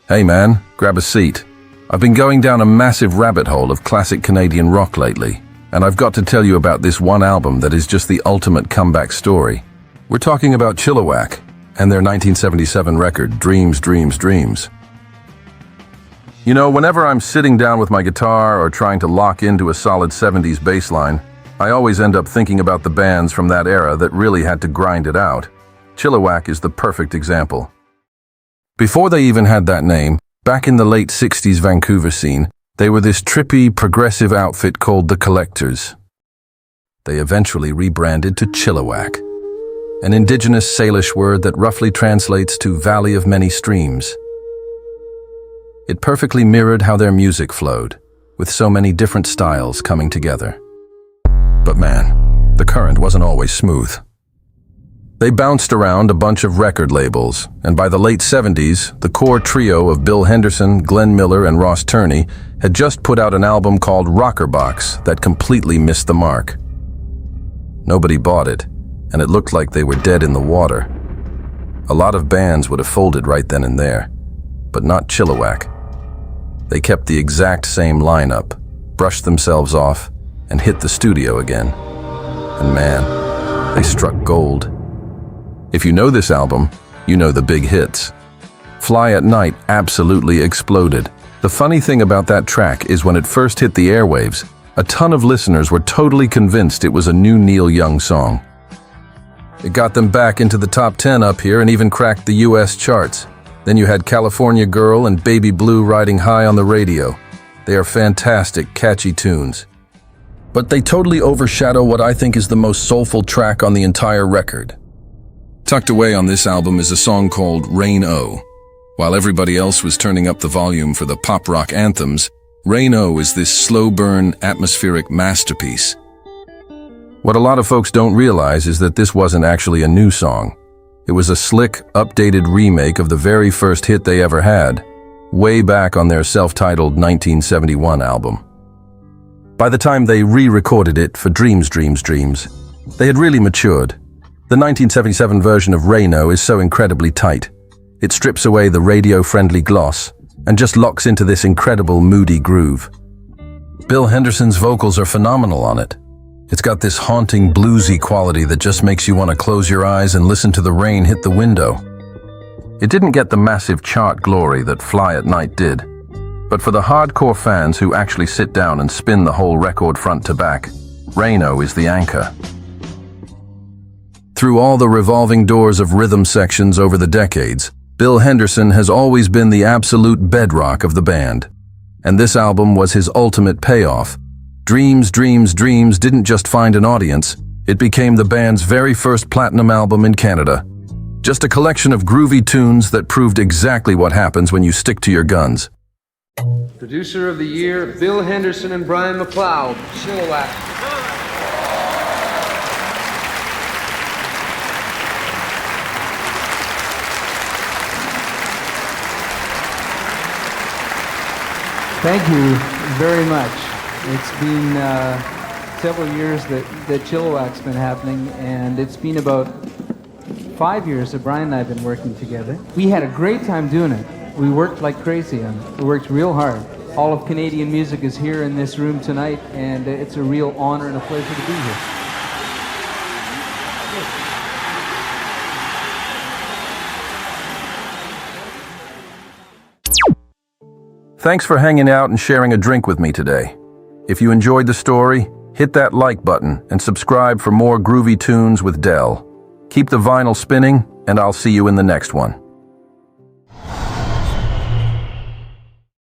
Hey man, grab a seat. I've been going down a massive rabbit hole of classic Canadian rock lately, and I've got to tell you about this one album that is just the ultimate comeback story. We're talking about Chilliwack and their 1977 record, Dreams, Dreams, Dreams. You know, whenever I'm sitting down with my guitar or trying to lock into a solid 70s bass line, I always end up thinking about the bands from that era that really had to grind it out. Chilliwack is the perfect example. Before they even had that name, back in the late 60s Vancouver scene, they were this trippy, progressive outfit called the Collectors. They eventually rebranded to Chilliwack, an indigenous Salish word that roughly translates to Valley of Many Streams. It perfectly mirrored how their music flowed, with so many different styles coming together. But man, the current wasn't always smooth. They bounced around a bunch of record labels, and by the late 70s, the core trio of Bill Henderson, Glenn Miller, and Ross Turney had just put out an album called Rockerbox that completely missed the mark. Nobody bought it, and it looked like they were dead in the water. A lot of bands would have folded right then and there, but not Chilliwack. They kept the exact same lineup, brushed themselves off, and hit the studio again. And man, they struck gold. If you know this album, you know the big hits. Fly at Night absolutely exploded. The funny thing about that track is when it first hit the airwaves, a ton of listeners were totally convinced it was a new Neil Young song. It got them back into the top 10 up here and even cracked the US charts. Then you had California Girl and Baby Blue riding high on the radio. They are fantastic, catchy tunes. But they totally overshadow what I think is the most soulful track on the entire record. Tucked away on this album is a song called Rain-O. While everybody else was turning up the volume for the pop rock anthems, Rain-O is this slow-burn, atmospheric masterpiece. What a lot of folks don't realize is that this wasn't actually a new song. It was a slick, updated remake of the very first hit they ever had, way back on their self-titled 1971 album. By the time they re-recorded it for Dreams, Dreams, Dreams, they had really matured. The 1977 version of Rain-O is so incredibly tight. It strips away the radio-friendly gloss and just locks into this incredible moody groove. Bill Henderson's vocals are phenomenal on it. It's got this haunting bluesy quality that just makes you want to close your eyes and listen to the rain hit the window. It didn't get the massive chart glory that Fly at Night did, but for the hardcore fans who actually sit down and spin the whole record front to back, Rain-O is the anchor. Through all the revolving doors of rhythm sections over the decades, Bill Henderson has always been the absolute bedrock of the band. And this album was his ultimate payoff. Dreams, Dreams, Dreams didn't just find an audience, it became the band's very first platinum album in Canada. Just a collection of groovy tunes that proved exactly what happens when you stick to your guns. Producer of the Year, Bill Henderson and Brian McLeod, Chilliwack. Thank you very much. It's been several years that Chilliwack's been happening, and it's been about 5 years that Brian and I have been working together. We had a great time doing it. We worked like crazy on it. We worked real hard. All of Canadian music is here in this room tonight, and it's a real honor and a pleasure to be here. Thanks for hanging out and sharing a drink with me today. If you enjoyed the story, hit that like button and subscribe for more Groovy Tunes with Dell. Keep the vinyl spinning, and I'll see you in the next one.